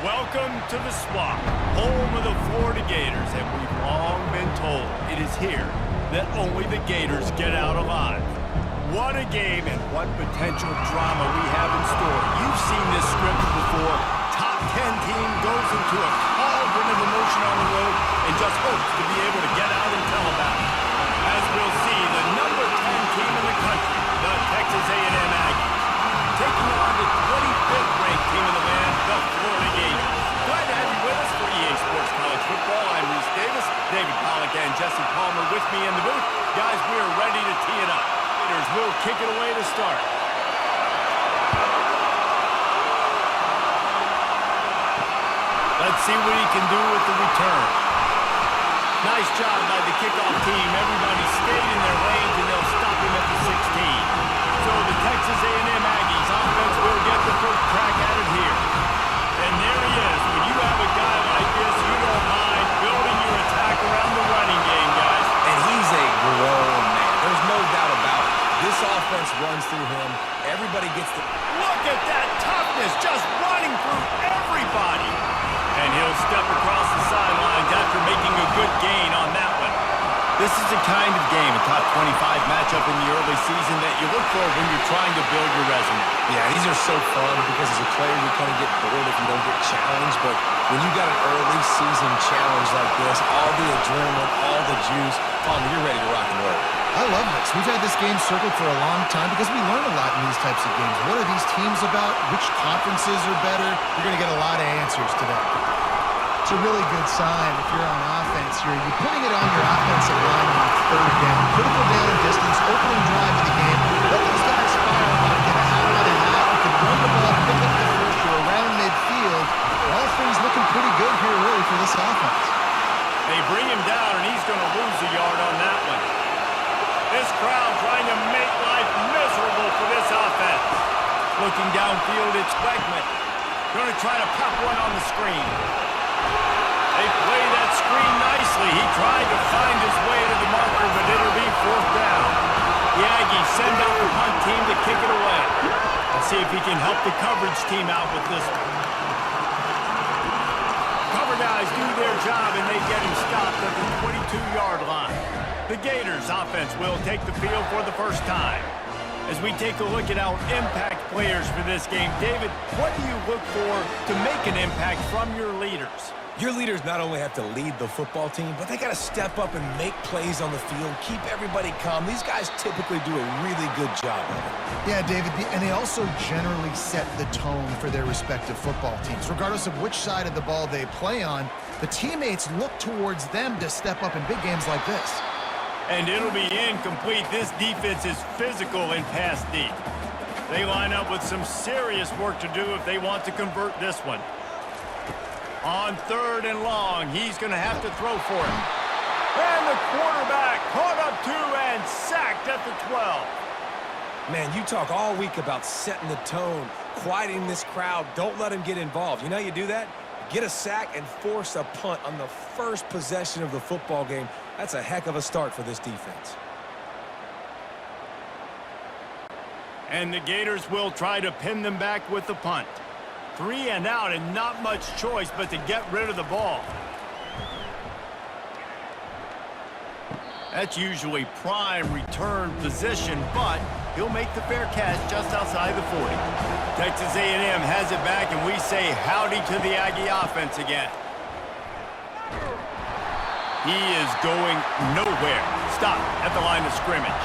Welcome to the swamp, home of the Florida Gators, and we've long been told it is here that only the Gators get out alive. What a game and what potential drama we have in store. You've seen this script before. Top 10 team goes into a cauldron of emotion on the road and just hopes to be able to get out and tell about it. As we'll see, the number 10 team in the country, the Texas A&M Aggies, taking on the 25th ranked team in the land, the Florida Gators. Glad to have you with us for EA Sports College Football. I'm Reese Davis, David Pollack and Jesse Palmer with me in the booth. Guys, we are ready to tee it up. Gators will kick it away to start. Let's see what he can do with the return. Nice job by the kickoff team. Everybody stayed in their lanes, and they'll stop him at the 16. So the Texas A&M Aggies offense will get the first crack at it here. And there he is. When you have a guy like this, you don't mind building your attack around the running game, guys. And he's a grown man. There's no doubt about it. This offense runs through him. Everybody gets the... Look at that toughness, just running through everybody. And he'll step across the sidelines after making a good gain on that one. This is the kind of game, a top 25 matchup in the early season, that you look for when you're trying to build your resume. Yeah, these are so fun because as a player you kind of get bored if you don't get challenged. But when you got an early season challenge like this, all the adrenaline, all the juice, Palmer, you're ready to rock and roll. I love this. We've had this game circled for a long time because we learn a lot in these types of games. What are these teams about? Which conferences are better? You're going to get a lot of answers today. It's a really good sign if you're on offense here. You're putting it on your offensive line on third down. Critical down and distance, opening drive of the game. Let those guys fire on it, get a hat on and out. You can run the ball, pick up the first, you're around midfield. All things looking pretty good here really for this offense. They bring him down, and he's going to lose a yard on that one. This crowd trying to make life miserable for this offense. Looking downfield, it's Wegman. Going to try to pop one on the screen. They play that screen nicely. He tried to find his way to the marker, but it'll be fourth down. The Aggies send out the punt team to kick it away. Let's see if he can help the coverage team out with this one. Cover guys do their job, and they get him stopped at the 22-yard line. The Gators offense will take the field for the first time. As we take a look at our impact players for this game, David, what do you look for to make an impact from your leaders? Your leaders not only have to lead the football team, but they got to step up and make plays on the field, keep everybody calm. These guys typically do a really good job of it. Yeah, David, and they also generally set the tone for their respective football teams. Regardless of which side of the ball they play on, the teammates look towards them to step up in big games like this. And it'll be incomplete. This defense is physical and pass deep. They line up with some serious work to do if they want to convert this one. On third and long, he's going to have to throw for it. And the quarterback caught up to and sacked at the 12. Man, you talk all week about setting the tone, quieting this crowd. Don't let them get involved. You know how you do that? Get a sack and force a punt on the first possession of the football game. That's a heck of a start for this defense. And the Gators will try to pin them back with the punt. 3 and out, and not much choice but to get rid of the ball. That's usually prime return position, but he'll make the fair catch just outside the 40. Texas A&M has it back, and we say howdy to the Aggie offense again. He is going nowhere. Stop at the line of scrimmage.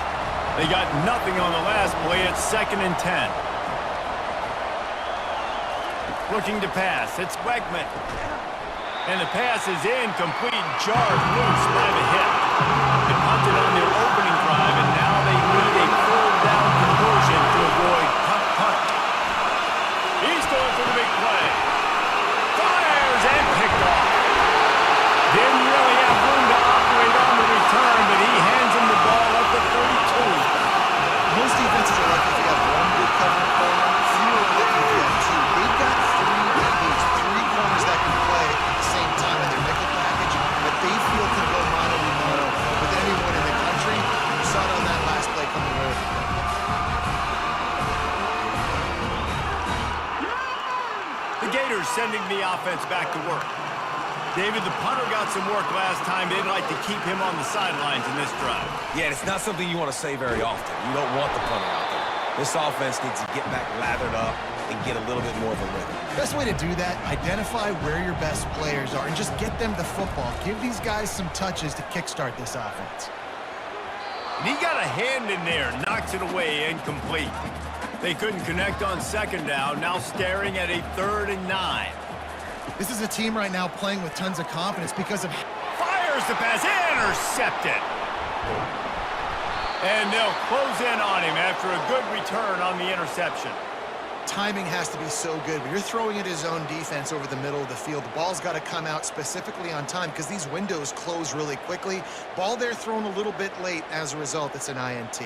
They got nothing on the last play. It's 2nd and 10. Looking to pass. It's Wegman. And the pass is incomplete. Jarred loose by the hit. They punted on their opening drive, and now they need a full down conversion to avoid punt. He's going for the big play. Fires and picked off. Didn't really have room to operate on the return, but he hands him the ball at the 32. Most defenses are lucky if you have one good covering corner. Few are lucky if you have two. They've got three corners that can play at the same time in their nickel package that they feel can go mano a mano with anyone in the country. You saw it on that last play coming over. sending the offense back to work. David, the punter got some work last time. They'd like to keep him on the sidelines in this drive. Yeah, it's not something you want to say very often. You don't want the punter out there. This offense needs to get back lathered up and get a little bit more of a rhythm. Best way to do that, identify where your best players are and just get them the football. Give these guys some touches to kickstart this offense. And he got a hand in there, knocks it away, incomplete. They couldn't connect on second down, now staring at a 3rd and 9. This is a team right now playing with tons of confidence because of... Fires the pass, intercepted. And they'll close in on him after a good return on the interception. Timing has to be so good. When you're throwing at his own defense over the middle of the field, the ball's got to come out specifically on time because these windows close really quickly. Ball there thrown a little bit late. As a result, it's an INT.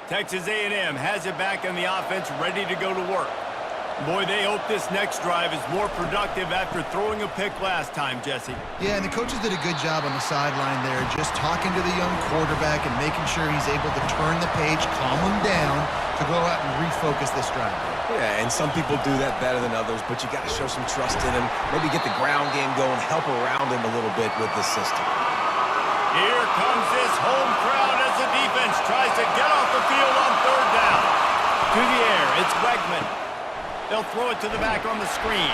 Texas A&M has it back on the offense, ready to go to work. Boy, they hope this next drive is more productive after throwing a pick last time, Jesse. Yeah, and the coaches did a good job on the sideline there, just talking to the young quarterback and making sure he's able to turn the page, calm him down to go out and refocus this drive. Yeah, and some people do that better than others, but you got to show some trust in him. Maybe get the ground game going, help around him a little bit with this system. Here comes this home crowd as the defense tries to get off the field on 3rd down. To the air, it's Wegman. They'll throw it to the back on the screen.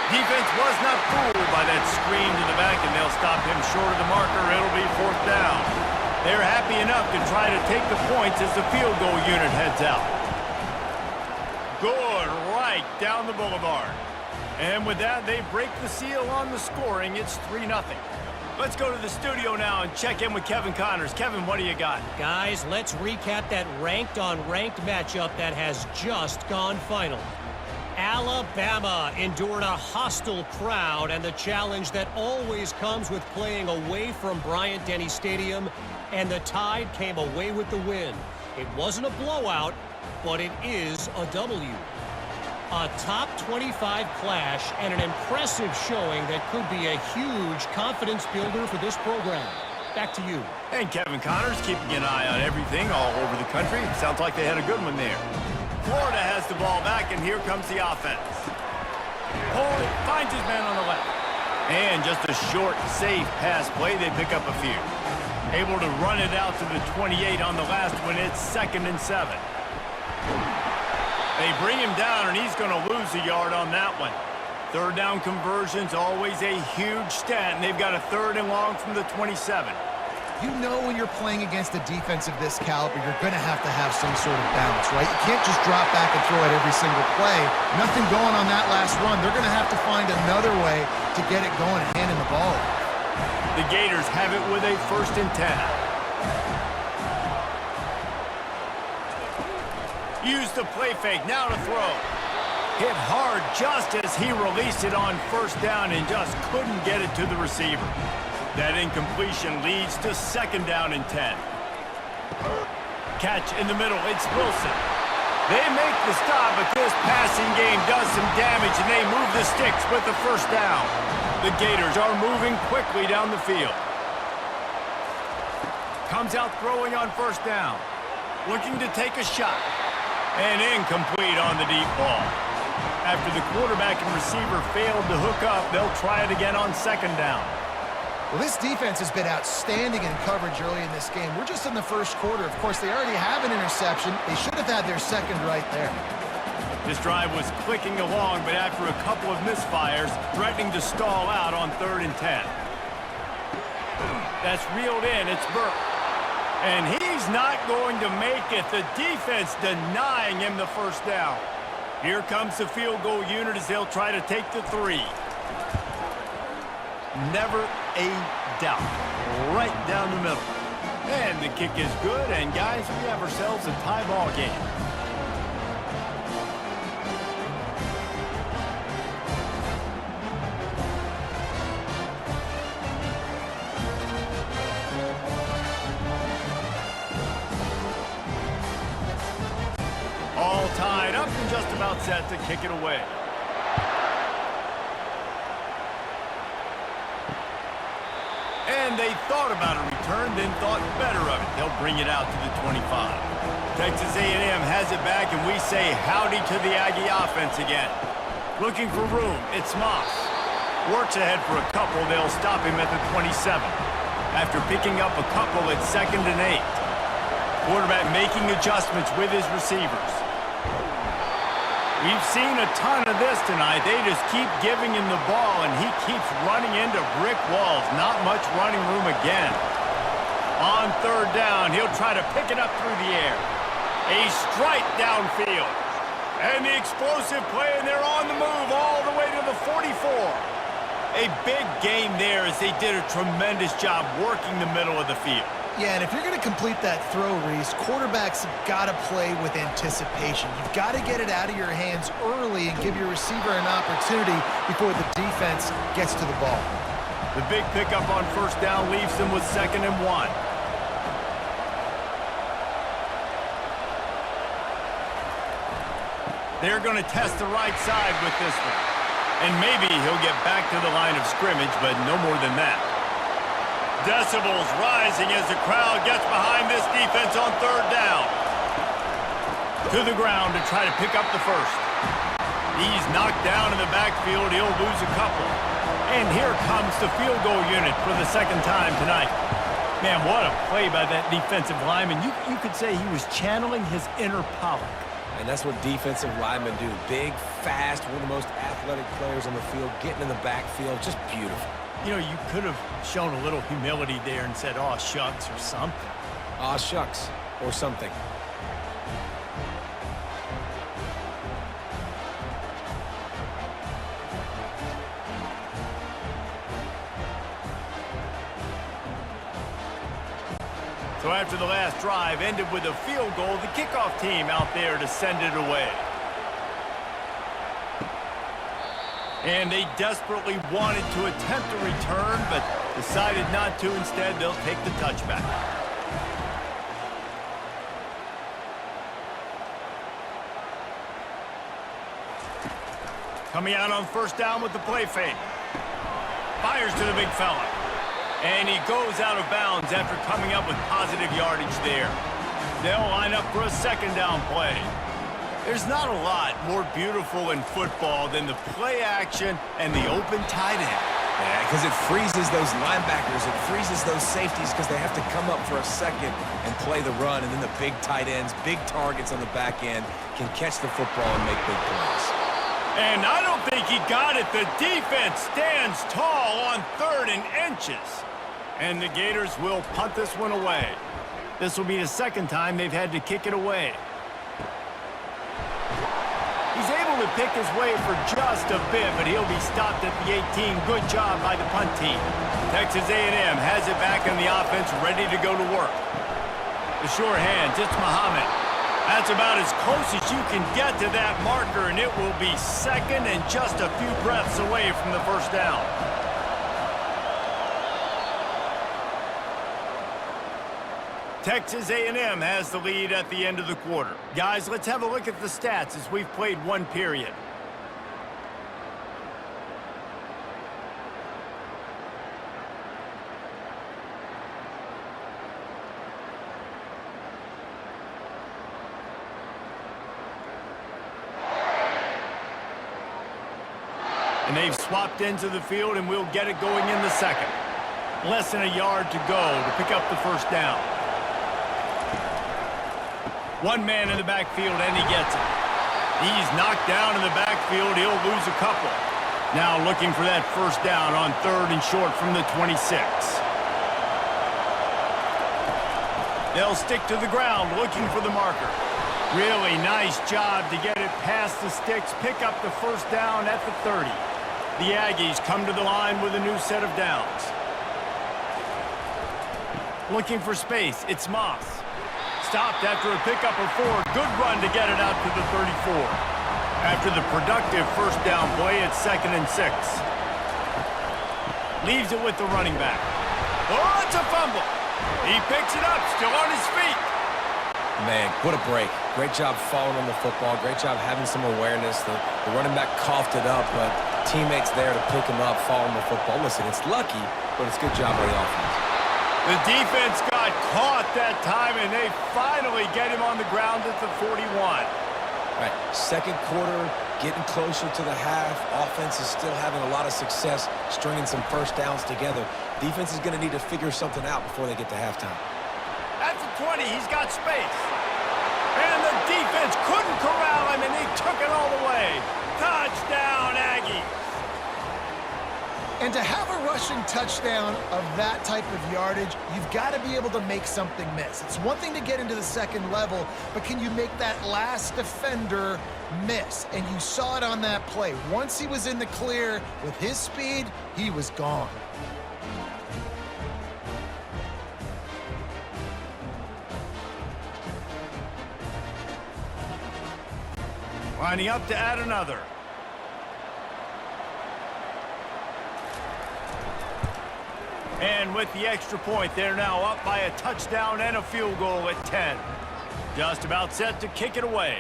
Defense was not fooled by that screen to the back, and they'll stop him short of the marker. It'll be 4th down. They're happy enough to try to take the points as the field goal unit heads out. Good, right down the boulevard. And with that, they break the seal on the scoring. It's 3-0. Let's go to the studio now and check in with Kevin Connors. Kevin, what do you got? Guys, let's recap that ranked-on-ranked matchup that has just gone final. Alabama endured a hostile crowd and the challenge that always comes with playing away from Bryant-Denny Stadium, and the Tide came away with the win. It wasn't a blowout, but it is a W. A top 25 clash and an impressive showing that could be a huge confidence builder for this program. Back to you. And Kevin Connors keeping an eye on everything all over the country. Sounds like they had a good one there. Florida has the ball back, and here comes the offense. Holt finds his man on the left. And just a short, safe pass play. They pick up a few. Able to run it out to the 28 on the last one. It's 2nd and 7. They bring him down, and he's going to lose a yard on that one. 3rd down conversion's always a huge stat, and they've got a 3rd and long from the 27. You know when you're playing against a defense of this caliber, you're going to have some sort of balance, right? You can't just drop back and throw it every single play. Nothing going on that last run. They're going to have to find another way to get it going and handing the ball. The Gators have it with a 1st and 10. Use the play fake, now to throw. Hit hard just as he released it on 1st down and just couldn't get it to the receiver. That incompletion leads to 2nd down and 10. Catch in the middle, it's Wilson. They make the stop, but this passing game does some damage, and they move the sticks with the 1st down. The Gators are moving quickly down the field. Comes out throwing on 1st down. Looking to take a shot. And incomplete on the deep ball. After the quarterback and receiver failed to hook up, they'll try it again on 2nd down. Well, this defense has been outstanding in coverage early in this game. We're just in the 1st quarter. Of course, they already have an interception. They should have had their 2nd right there. This drive was clicking along, but after a couple of misfires, threatening to stall out on 3rd and 10. That's reeled in. It's Burke. And he's not going to make it. The defense denying him the 1st down. Here comes the field goal unit as they'll try to take the 3. Never a doubt. Right down the middle. And the kick is good, and guys, we have ourselves a tie ball game. All tied up and just about set to kick it away. And they thought about a return, then thought better of it. They'll bring it out to the 25. Texas A&M has it back, and we say howdy to the Aggie offense again. Looking for room, it's Moss. Works ahead for a couple, they'll stop him at the 27. After picking up a couple at 2nd and 8. Quarterback making adjustments with his receivers. We've seen a ton of this tonight. They just keep giving him the ball, and he keeps running into brick walls. Not much running room again. On 3rd down, he'll try to pick it up through the air. A strike downfield. And the explosive play, and they're on the move all the way to the 44. A big gain there as they did a tremendous job working the middle of the field. Yeah, and if you're going to complete that throw, Reese, quarterbacks have got to play with anticipation. You've got to get it out of your hands early and give your receiver an opportunity before the defense gets to the ball. The big pickup on 1st down leaves them with 2nd and 1. They're going to test the right side with this one. And maybe he'll get back to the line of scrimmage, but no more than that. Decibels rising as the crowd gets behind this defense on 3rd down. To the ground to try to pick up the first. He's knocked down in the backfield. He'll lose a couple. And here comes the field goal unit for the 2nd time tonight. Man, what a play by that defensive lineman. You could say he was channeling his inner Pollock. And that's what defensive linemen do. Big, fast, one of the most athletic players on the field, getting in the backfield, just beautiful. You know, you could have shown a little humility there and said, "Aw, shucks," or something. Aw, shucks, or something. So after the last drive ended with a field goal, the kickoff team out there to send it away. And they desperately wanted to attempt a return, but decided not to. Instead, they'll take the touchback. Coming out on 1st down with the play fake. Fires to the big fella. And he goes out of bounds after coming up with positive yardage there. They'll line up for a 2nd down play. There's not a lot more beautiful in football than the play action and the open tight end. Yeah, because it freezes those linebackers. It freezes those safeties because they have to come up for a second and play the run. And then the big tight ends, big targets on the back end can catch the football and make big plays. And I don't think he got it. The defense stands tall on 3rd and inches. And the Gators will punt this one away. This will be the 2nd time they've had to kick it away. He's able to pick his way for just a bit, but he'll be stopped at the 18. Good job by the punt team. Texas A&M has it back in the offense, ready to go to work. The sure hands, it's Muhammad. That's about as close as you can get to that marker, and it will be 2nd and just a few breaths away from the 1st down. Texas A&M has the lead at the end of the quarter. Guys, let's have a look at the stats as we've played one period. And they've swapped into the field, and we'll get it going in the 2nd. Less than a yard to go to pick up the 1st down. One man in the backfield, and he gets it. He's knocked down in the backfield. He'll lose a couple. Now looking for that 1st down on 3rd and short from the 26. They'll stick to the ground looking for the marker. Really nice job to get it past the sticks, pick up the 1st down at the 30. The Aggies come to the line with a new set of downs. Looking for space, it's Moss. Stopped after a pickup of 4. Good run to get it out to the 34. After the productive 1st down play, it's 2nd and 6. Leaves it with the running back. Oh, it's a fumble. He picks it up, still on his feet. Man, what a break. Great job falling on the football. Great job having some awareness. The running back coughed it up, but teammates there to pick him up, fall on the football. Listen, it's lucky, but it's good job by the offense. The defense got caught that time, and they finally get him on the ground at the 41. Right, second quarter, getting closer to the half. Offense is still having a lot of success stringing some first downs together. Defense is going to need to figure something out before they get to halftime. At the 20, he's got space. And the defense couldn't corral him, and he took it all the way. Touchdown, Aggies. And to have a rushing touchdown of that type of yardage, you've got to be able to make something miss. It's one thing to get into the second level, but can you make that last defender miss? And you saw it on that play. Once he was in the clear with his speed, he was gone. Lining up to add another. And with the extra point, they're now up by a touchdown and a field goal at 10. Just about set to kick it away.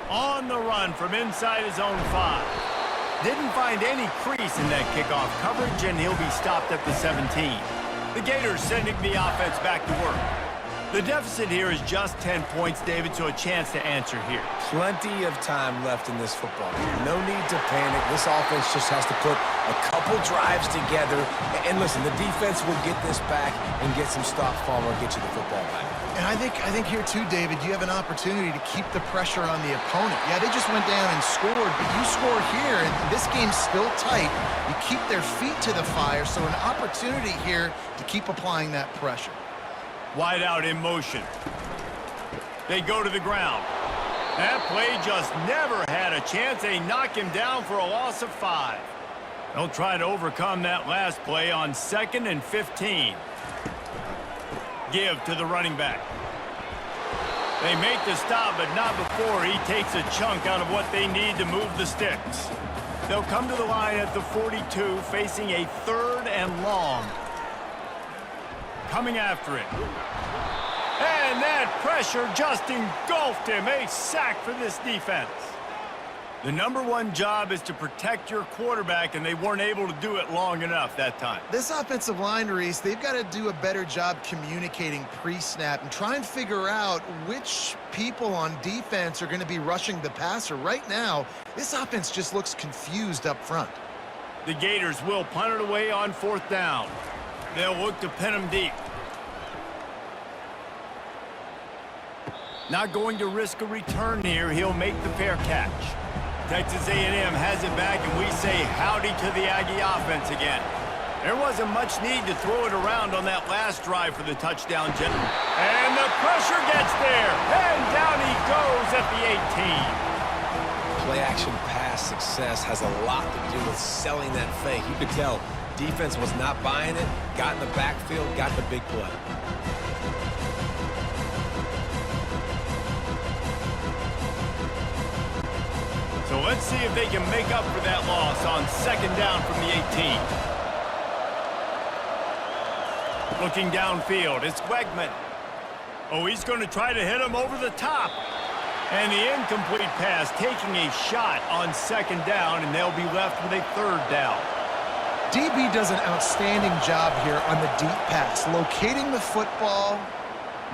On the run from inside his own 5. Didn't find any crease in that kickoff coverage, and he'll be stopped at the 17. The Gators sending the offense back to work. The deficit here is just 10 points, David, so a chance to answer here. Plenty of time left in this football game. No need to panic. This offense just has to put a couple drives together. And listen, the defense will get this back and get some stops, Palmer, get you the football back. And I think here too, David, you have an opportunity to keep the pressure on the opponent. Yeah, they just went down and scored, but you score here, and this game's still tight. You keep their feet to the fire, so an opportunity here to keep applying that pressure. Wide out in motion. They go to the ground. That play just never had a chance. They knock him down for a loss of 5. They'll try to overcome that last play on 2nd and 15. Give to the running back. They make the stop, but not before he takes a chunk out of what they need to move the sticks. They'll come to the line at the 42, facing a 3rd and long. Coming after it. And that pressure just engulfed him. A sack for this defense. The #1 job is to protect your quarterback, and they weren't able to do it long enough that time. This offensive line, Reese, they've got to do a better job communicating pre-snap and try and figure out which people on defense are going to be rushing the passer. Right now, this offense just looks confused up front. The Gators will punt it away on 4th down. They'll look to pin him deep. Not going to risk a return here. He'll make the fair catch. Texas A&M has it back, and we say howdy to the Aggie offense again. There wasn't much need to throw it around on that last drive for the touchdown, gentlemen. And the pressure gets there, and down he goes at the 18. Play-action pass success has a lot to do with selling that fake. You could tell defense was not buying it, got in the backfield, got the big play. So let's see if they can make up for that loss on 2nd down from the 18. Looking downfield, it's Wegman. Oh, he's going to try to hit him over the top. And the incomplete pass taking a shot on 2nd down, and they'll be left with a 3rd down. DB does an outstanding job here on the deep pass, locating the football,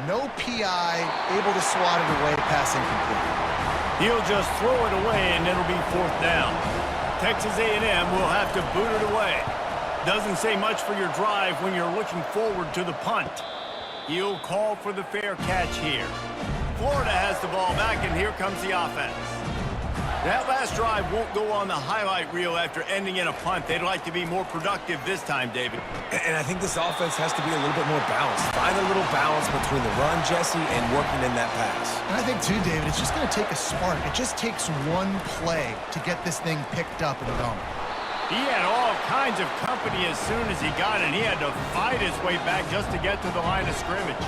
no PI, able to swat it away, pass incomplete. He'll just throw it away, and it'll be 4th down. Texas A&M will have to boot it away. Doesn't say much for your drive when you're looking forward to the punt. He'll call for the fair catch here. Florida has the ball back, and here comes the offense. That last drive won't go on the highlight reel after ending in a punt. They'd like to be more productive this time, David. And I think this offense has to be a little bit more balanced. Find a little balance between the run, Jesse, and working in that pass. And I think, too, David, it's just going to take a spark. It just takes one play to get this thing picked up and going. He had all kinds of company as soon as he got it. He had to fight his way back just to get to the line of scrimmage.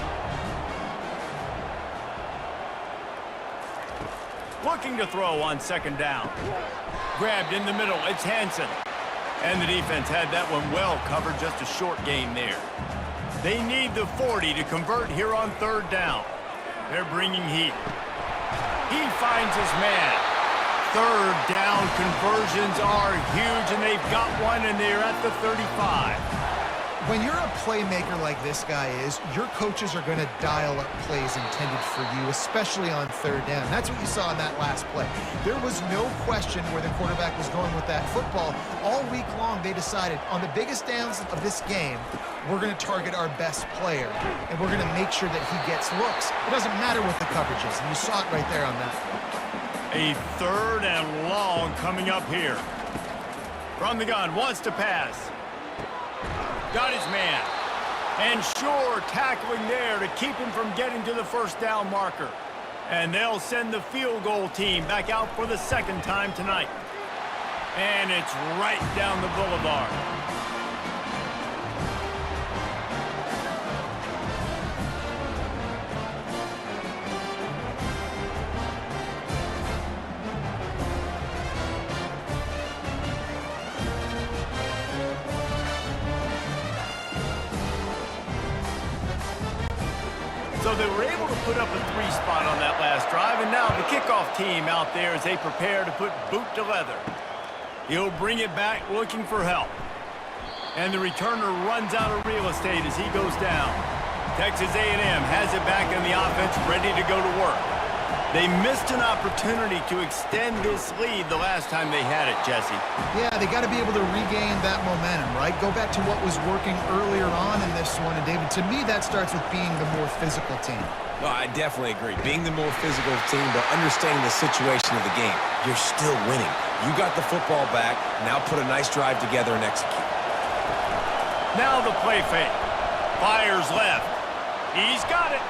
Looking to throw on 2nd down. Grabbed in the middle. It's Hansen. And the defense had that one well covered. Just a short gain there. They need the 40 to convert here on 3rd down. They're bringing heat. He finds his man. Third down conversions are huge, and they've got one, and they're at the 35. When you're a playmaker like this guy is, your coaches are going to dial up plays intended for you, especially on third down. That's what you saw in that last play. There was no question where the quarterback was going with that football. All week long, they decided on the biggest downs of this game, we're going to target our best player, and we're going to make sure that he gets looks. It doesn't matter what the coverage is, and you saw it right there on that. A third and long coming up here. From the gun, wants to pass. Got his man. And sure, tackling there to keep him from getting to the first down marker. And they'll send the field goal team back out for the second time tonight. And it's right down the boulevard. So they were able to put up a 3 spot on that last drive, and now the kickoff team out there as they prepare to put boot to leather. He'll bring it back looking for help. And the returner runs out of real estate as he goes down. Texas A&M has it back in the offense, ready to go to work. They missed an opportunity to extend this lead the last time they had it, Jesse. Yeah, they got to be able to regain that momentum, right? Go back to what was working earlier on in this one. And, David, to me, that starts with being the more physical team. No, I definitely agree. Being the more physical team, but understanding the situation of the game. You're still winning. You got the football back. Now put a nice drive together and execute. Now the play fake. Fires left. He's got it.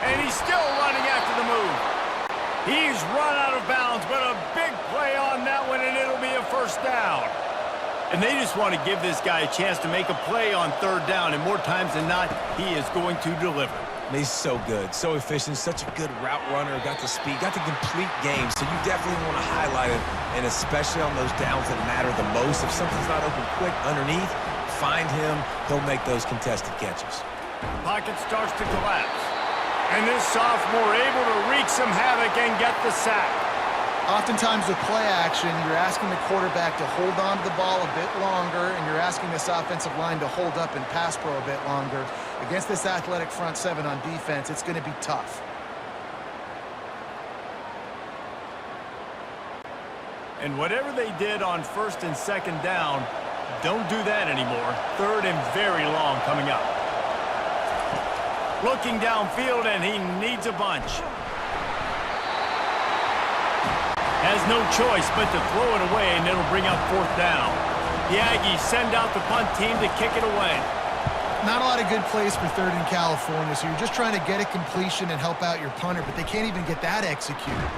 And he's still running after the move. He's run out of bounds, but a big play on that one, and it'll be a first down. And they just want to give this guy a chance to make a play on third down, and more times than not, he is going to deliver. He's so good, so efficient, such a good route runner, got the speed, got the complete game, so you definitely want to highlight it, and especially on those downs that matter the most. If something's not open quick underneath, find him, he'll make those contested catches. Pocket starts to collapse. And this sophomore able to wreak some havoc and get the sack. Oftentimes with play action, you're asking the quarterback to hold on to the ball a bit longer, and you're asking this offensive line to hold up and pass pro a bit longer. Against this athletic front seven on defense, it's going to be tough. And whatever they did on first and second down, don't do that anymore. Third and very long coming up. Looking downfield, and he needs a bunch. Has no choice but to throw it away, and it'll bring up fourth down. The Aggies send out the punt team to kick it away. Not a lot of good plays for third in California, so you're just trying to get a completion and help out your punter, but they can't even get that executed.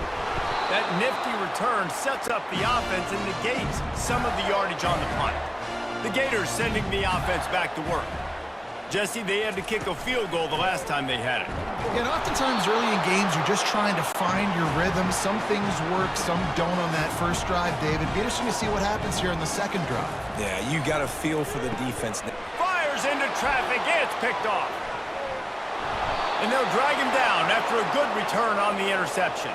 That nifty return sets up the offense and negates some of the yardage on the punt. The Gators sending the offense back to work. Jesse, they had to kick a field goal the last time they had it. And oftentimes early in games, you're just trying to find your rhythm. Some things work, some don't on that first drive, David. Be interesting to see what happens here in the second drive. Yeah, you got a feel for the defense. Fires into traffic, it's picked off. And they'll drag him down after a good return on the interception.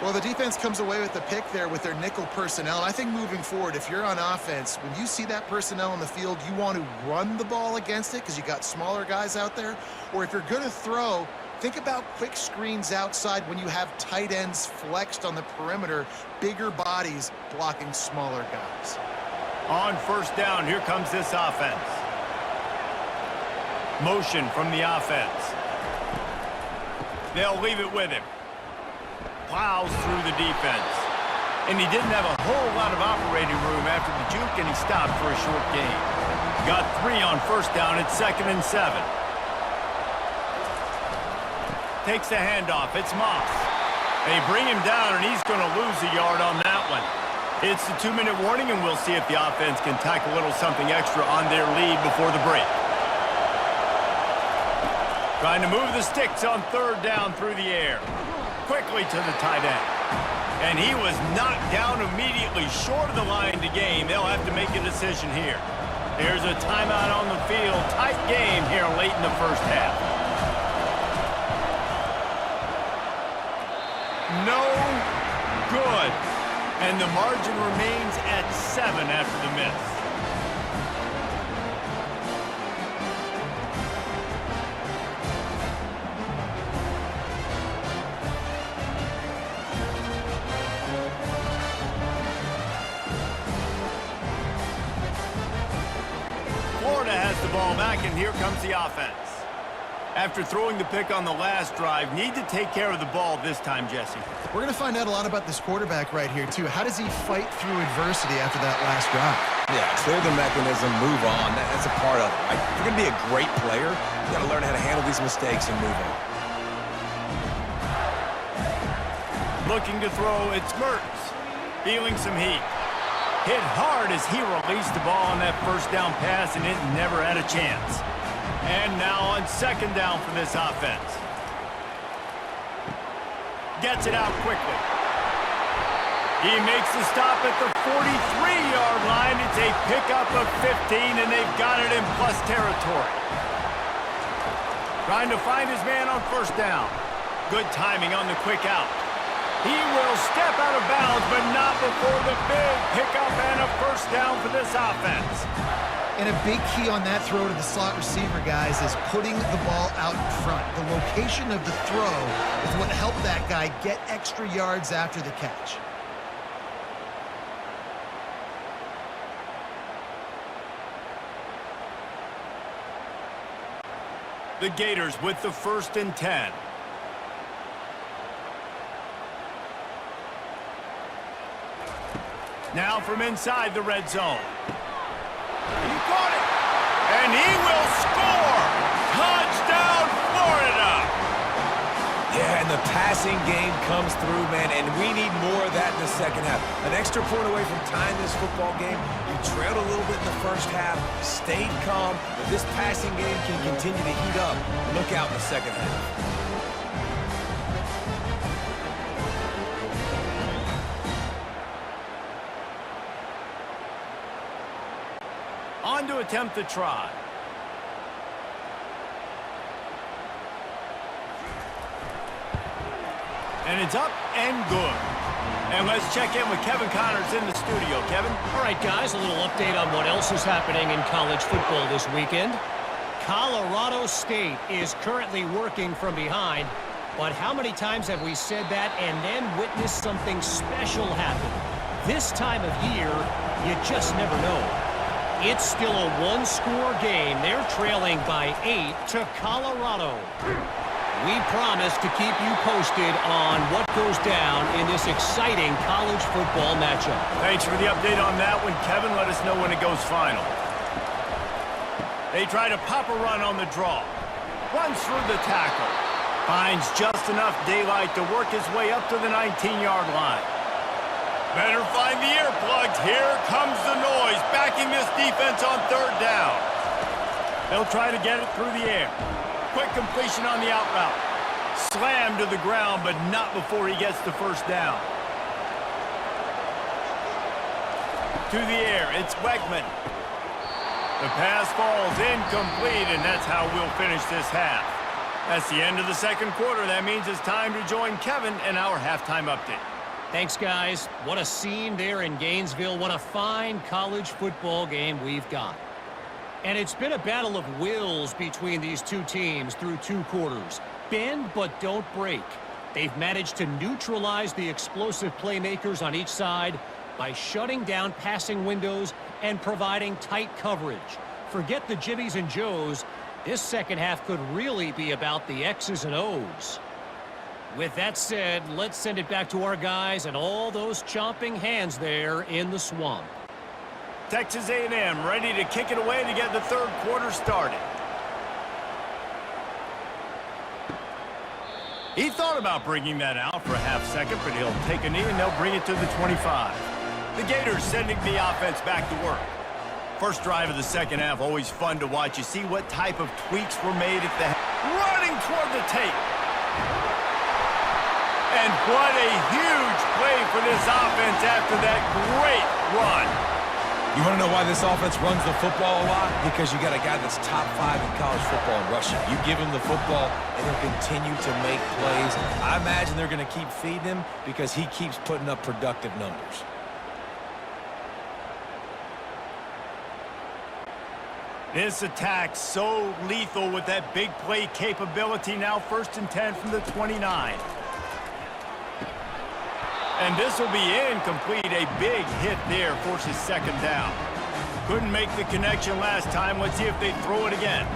Well, the defense comes away with the pick there with their nickel personnel. I think moving forward, if you're on offense, when you see that personnel on the field, you want to run the ball against it because you got smaller guys out there. Or if you're going to throw, think about quick screens outside when you have tight ends flexed on the perimeter, bigger bodies blocking smaller guys. On first down, here comes this offense. Motion from the offense. They'll leave it with him. Plows through the defense. And he didn't have a whole lot of operating room after the juke, and he stopped for a short gain. Got 3 on first down at 2nd and 7. Takes the handoff. It's Moss. They bring him down, and he's going to lose a yard on that one. It's the 2-minute warning, and we'll see if the offense can tack a little something extra on their lead before the break. Trying to move the sticks on third down through the air. Quickly to the tight end. And he was knocked down immediately short of the line to gain. They'll have to make a decision here. There's a timeout on the field. Tight game here late in the first half. No good. And the margin remains at 7 after the miss. Florida has the ball back, and here comes the offense. After throwing the pick on the last drive, need to take care of the ball this time, Jesse. We're going to find out a lot about this quarterback right here, too. How does he fight through adversity after that last drive? Yeah, clear the mechanism, move on. That's a part of it. Like, if you're going to be a great player, you got to learn how to handle these mistakes and move on. Looking to throw, it's Mertz. Feeling some heat. Hit hard as he released the ball on that first down pass, and it never had a chance. And now on second down for this offense. Gets it out quickly. He makes the stop at the 43-yard line. It's a pickup of 15, and they've got it in plus territory. Trying to find his man on first down. Good timing on the quick out. He will step out of bounds, but not before the big pickup and a first down for this offense. And a big key on that throw to the slot receiver, guys, is putting the ball out in front. The location of the throw is what helped that guy get extra yards after the catch. The Gators with the 1st and 10. Now from inside the red zone. He caught it, and he will score! Touchdown, Florida! Yeah, and the passing game comes through, man, and we need more of that in the second half. An extra point away from tying this football game. You trailed a little bit in the first half, stayed calm, but this passing game can continue to heat up. Look out in the second half. On to attempt the try. And it's up and good. And let's check in with Kevin Connors in the studio. Kevin? All right, guys, a little update on what else is happening in college football this weekend. Colorado State is currently working from behind, but how many times have we said that and then witnessed something special happen? This time of year, you just never know. It's still a one-score game. They're trailing by 8 to Colorado. We promise to keep you posted on what goes down in this exciting college football matchup. Thanks for the update on that one, Kevin. Let us know when it goes final. They try to pop a run on the draw. Runs through the tackle. Finds just enough daylight to work his way up to the 19-yard line. Better find the earplugs. Here comes the noise, backing this defense on third down. They'll try to get it through the air. Quick completion on the out route. Slammed to the ground, but not before he gets the first down. To the air, it's Wegman. The pass falls incomplete, and that's how we'll finish this half. That's the end of the second quarter. That means it's time to join Kevin in our halftime update. Thanks, guys. What a scene there in Gainesville. What a fine college football game we've got. And it's been a battle of wills between these two teams through 2 quarters. Bend but don't break. They've managed to neutralize the explosive playmakers on each side by shutting down passing windows and providing tight coverage. Forget the Jimmies and Joes. This second half could really be about the X's and O's. With that said, let's send it back to our guys and all those chomping hands there in the swamp. Texas A&M ready to kick it away to get the third quarter started. He thought about bringing that out for a half second, but he'll take a knee and they'll bring it to the 25. The Gators sending the offense back to work. First drive of the second half, always fun to watch. You see what type of tweaks were made at the running toward the tape. And what a huge play for this offense after that great run. You want to know why this offense runs the football a lot? Because you got a guy that's top 5 in college football in rushing. You give him the football, and he'll continue to make plays. I imagine they're going to keep feeding him because he keeps putting up productive numbers. This attack so lethal with that big play capability. Now 1st and 10 from the 29. And this will be incomplete. A big hit there forces 2nd down. Couldn't make the connection last time. Let's see if they throw it again.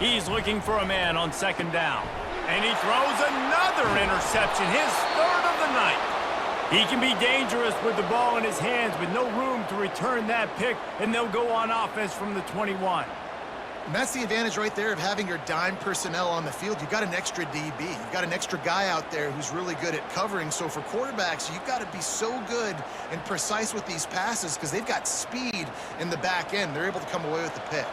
He's looking for a man on 2nd down. And he throws another interception, his 3rd of the night. He can be dangerous with the ball in his hands, with no room to return that pick, and they'll go on offense from the 21. And that's the advantage right there of having your dime personnel on the field. You've got an extra DB. You've got an extra guy out there who's really good at covering. So for quarterbacks, you've got to be so good and precise with these passes because they've got speed in the back end. They're able to come away with the pick.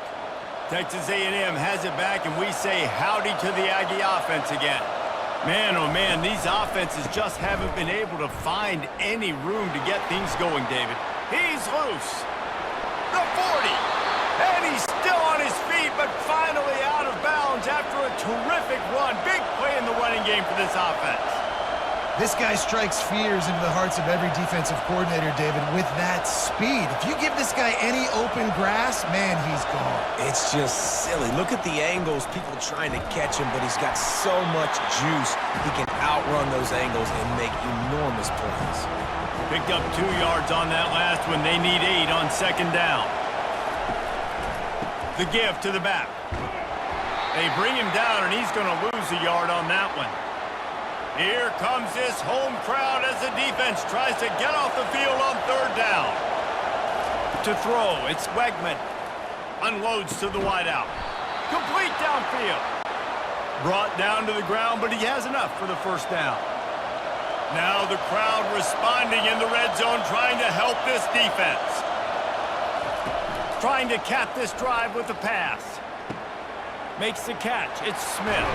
Texas A&M has it back, and we say howdy to the Aggie offense again. Man, oh man, these offenses just haven't been able to find any room to get things going, David. He's loose. The 40. And he's still on his feet, but finally out of bounds after a terrific run. Big play in the running game for this offense. This guy strikes fears into the hearts of every defensive coordinator, David, with that speed. If you give this guy any open grass, man, he's gone. It's just silly. Look at the angles, people trying to catch him, but he's got so much juice. He can outrun those angles and make enormous plays. Picked up 2 yards on that last one. They need 8 on 2nd down. The give to the back. They bring him down, and he's going to lose a yard on that one. Here comes this home crowd as the defense tries to get off the field on 3rd down. To throw, it's Wegman. Unloads to the wideout. Complete downfield. Brought down to the ground, but he has enough for the 1st down. Now the crowd responding in the red zone, trying to help this defense. Trying to cap this drive with a pass. Makes the catch. It's Smith.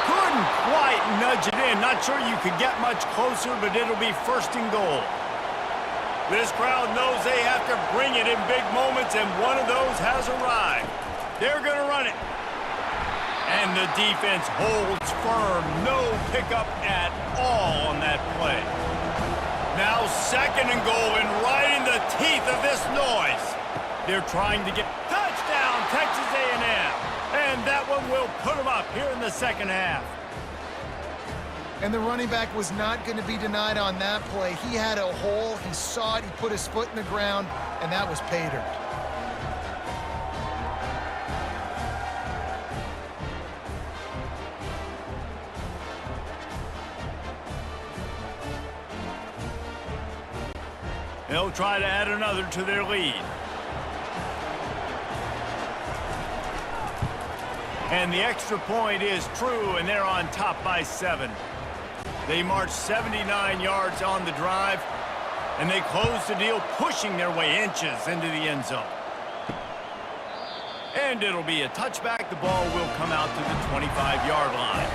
Couldn't quite nudge it in. Not sure you could get much closer, but it'll be 1st and goal. This crowd knows they have to bring it in big moments, and one of those has arrived. They're going to run it. And the defense holds firm. No pickup at all on that play. Now 2nd and goal, and right in the teeth of this noise. They're trying to get touchdown, Texas A&M. And that one will put them up here in the 2nd half. And the running back was not going to be denied on that play. He had a hole. He saw it. He put his foot in the ground, and that was pay dirt. They'll try to add another to their lead. And the extra point is true, and they're on top by 7. They march 79 yards on the drive, and they close the deal, pushing their way inches into the end zone. And it'll be a touchback. The ball will come out to the 25-yard line.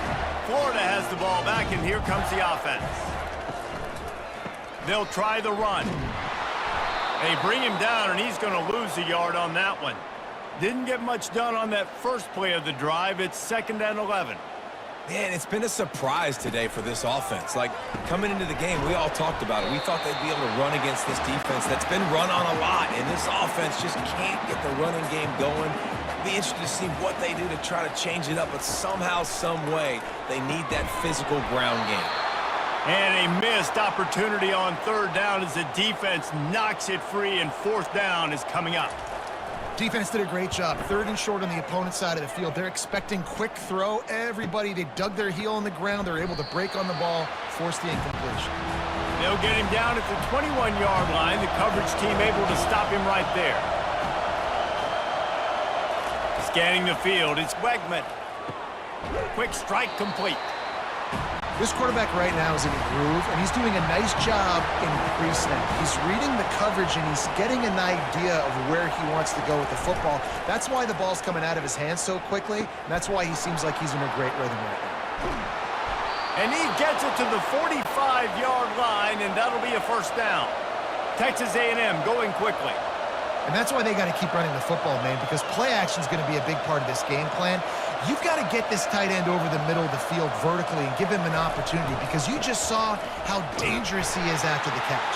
Florida has the ball back, and here comes the offense. They'll try the run. They bring him down, and he's going to lose a yard on that one. Didn't get much done on that first play of the drive. It's 2nd and 11. Man, it's been a surprise today for this offense. Like, coming into the game, we all talked about it. We thought they'd be able to run against this defense that's been run on a lot, and this offense just can't get the running game going. Be interested to see what they do to try to change it up, but somehow, some way, they need that physical ground game. And a missed opportunity on 3rd down as the defense knocks it free, and 4th down is coming up. Defense did a great job. 3rd and short on the opponent's side of the field. They're expecting quick throw. Everybody, they dug their heel on the ground. They're able to break on the ball, force the incompletion. They'll get him down at the 21-yard line. The coverage team able to stop him right there. Scanning the field, it's Wegman. Quick strike complete. This quarterback right now is in a groove, and he's doing a nice job in pre-snap. He's reading the coverage, and he's getting an idea of where he wants to go with the football. That's why the ball's coming out of his hands so quickly, and that's why he seems like he's in a great rhythm right now. And he gets it to the 45-yard line, and that'll be a 1st down. Texas A&M going quickly. And that's why they got to keep running the football, man, because play action is going to be a big part of this game plan. You've got to get this tight end over the middle of the field vertically and give him an opportunity, because you just saw how dangerous he is after the catch.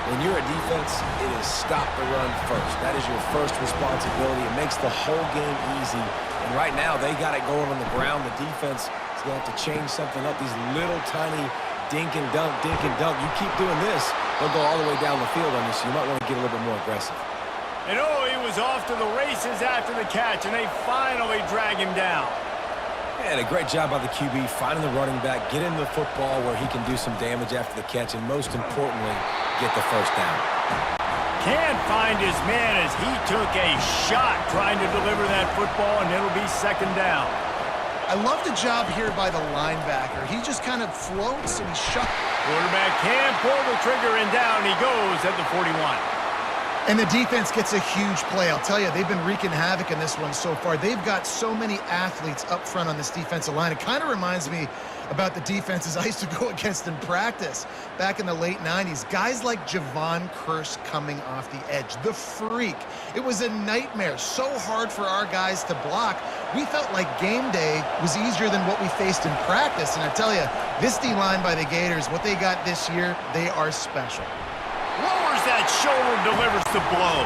When you're a defense, it is stop the run first. That is your first responsibility. It makes the whole game easy. And right now, they got it going on the ground. The defense is going to have to change something up. These little tiny dink and dunk, dink and dunk. You keep doing this, they'll go all the way down the field on you, so you might want to get a little bit more aggressive. And oh, he was off to the races after the catch, and they finally drag him down. And a great job by the QB finding the running back, get him the football where he can do some damage after the catch, and most importantly, get the first down. Can't find his man as he took a shot trying to deliver that football, and it'll be second down. I love the job here by the linebacker. He just kind of floats and he shuts. Quarterback can pull the trigger, and down he goes at the 41. And the defense gets a huge play. I'll tell you, they've been wreaking havoc in this one so far. They've got so many athletes up front on this defensive line. It kind of reminds me about the defenses I used to go against in practice back in the late 90s. Guys like Javon Curse coming off the edge. The freak. It was a nightmare. So hard for our guys to block. We felt like game day was easier than what we faced in practice. And I tell you, this D-line by the Gators, what they got this year, they are special. Lowers that shoulder, delivers the blow.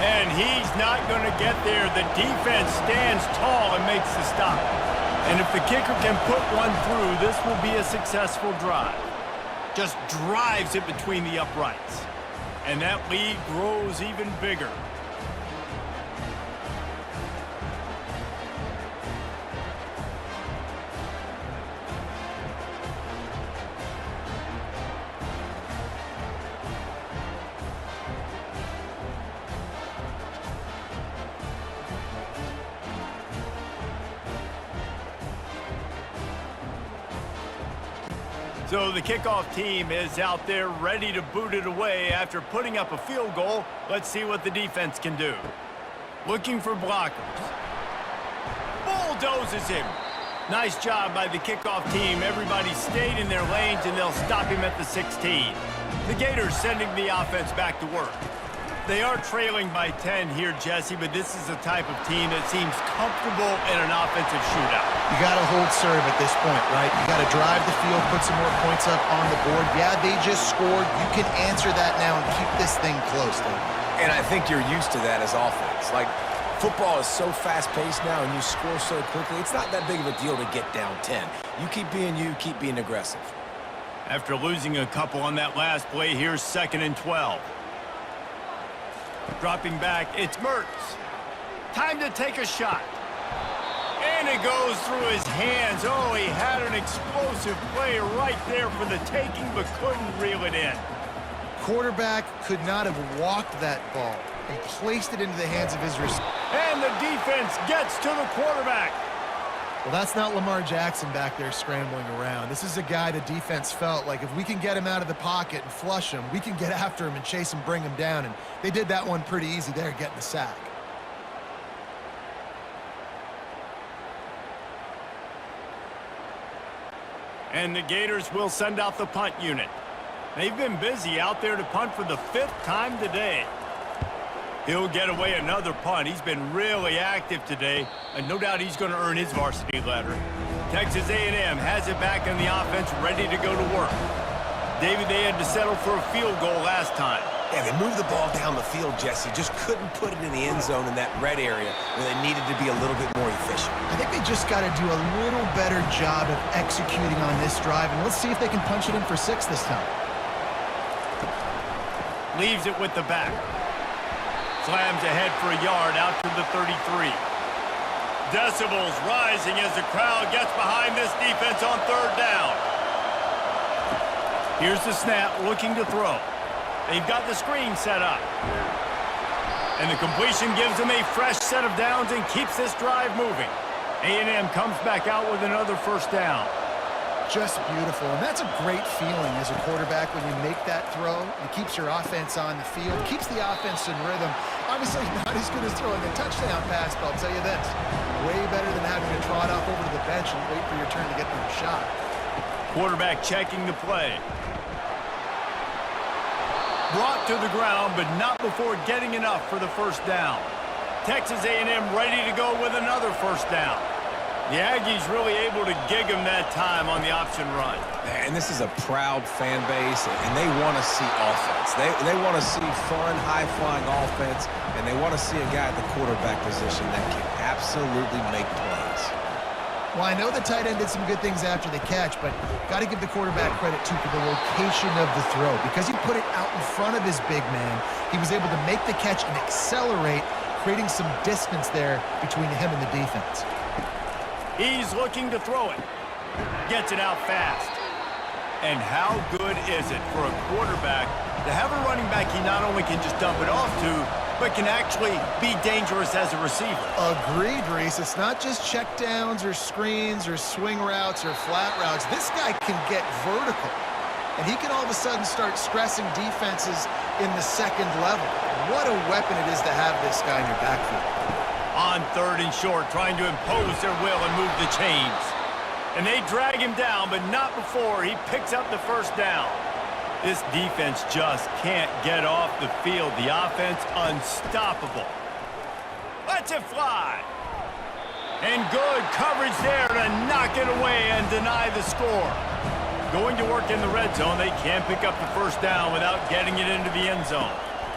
And he's not going to get there. The defense stands tall and makes the stop. And if the kicker can put one through, this will be a successful drive. Just drives it between the uprights. And that lead grows even bigger. So the kickoff team is out there ready to boot it away after putting up a field goal. Let's see what the defense can do. Looking for blockers. Bulldozes him. Nice job by the kickoff team. Everybody stayed in their lanes, and they'll stop him at the 16. The Gators sending the offense back to work. They are trailing by 10 here, Jesse, but this is a type of team that seems comfortable in an offensive shootout. You got to hold serve at this point, right? You got to drive the field, put some more points up on the board. Yeah, they just scored. You can answer that now and keep this thing close, though. And I think you're used to that as offense. Like, football is so fast-paced now, and you score so quickly, it's not that big of a deal to get down 10. You keep being you, keep being aggressive. After losing a couple on that last play, here's 2nd and 12. Dropping back, it's Mertz. Time to take a shot. And it goes through his hands. Oh, he had an explosive play right there for the taking, but couldn't reel it in. Quarterback could not have walked that ball and placed it into the hands of his receiver. And the defense gets to the quarterback. Well, that's not Lamar Jackson back there scrambling around. This is a guy the defense felt like if we can get him out of the pocket and flush him, we can get after him and chase him, bring him down. And they did that one pretty easy there, getting the sack. And the Gators will send out the punt unit. They've been busy out there to punt for the 5th time today. He'll get away another punt. He's been really active today, and no doubt he's going to earn his varsity letter. Texas A&M has it back in the offense, ready to go to work. David, they had to settle for a field goal last time. Yeah, they moved the ball down the field, Jesse. Just couldn't put it in the end zone in that red area where they needed to be a little bit more efficient. I think they just got to do a little better job of executing on this drive, and let's see if they can punch it in for 6 this time. Leaves it with the back. Slams ahead for a yard out to the 33. Decibels rising as the crowd gets behind this defense on 3rd down. Here's the snap, looking to throw. They've got the screen set up. And the completion gives them a fresh set of downs and keeps this drive moving. A&M comes back out with another 1st down. Just beautiful, and that's a great feeling as a quarterback when you make that throw. It keeps your offense on the field, keeps the offense in rhythm. Obviously not as good as throwing a touchdown pass, but I'll tell you this, way better than having to trot off over to the bench and wait for your turn to get another shot. Quarterback checking the play. Brought to the ground, but not before getting enough for the first down. Texas A&M ready to go with another first down. The Aggies really able to gig them that time on the option run. And this is a proud fan base, and they want to see offense. They want to see fun, high-flying offense, and they want to see a guy at the quarterback position that can absolutely make plays. Well, I know the tight end did some good things after the catch, but got to give the quarterback credit, too, for the location of the throw. Because he put it out in front of his big man, he was able to make the catch and accelerate, creating some distance there between him and the defense. He's looking to throw it. Gets it out fast. And how good is it for a quarterback to have a running back he not only can just dump it off to, but can actually be dangerous as a receiver? Agreed, Reese. It's not just checkdowns or screens or swing routes or flat routes. This guy can get vertical, and he can all of a sudden start stressing defenses in the second level. What a weapon it is to have this guy in your backfield. On 3rd and short, trying to impose their will and move the chains. And they drag him down, but not before he picks up the first down. This defense just can't get off the field. The offense unstoppable. Lets it fly. And good coverage there to knock it away and deny the score. Going to work in the red zone, they can't pick up the first down without getting it into the end zone.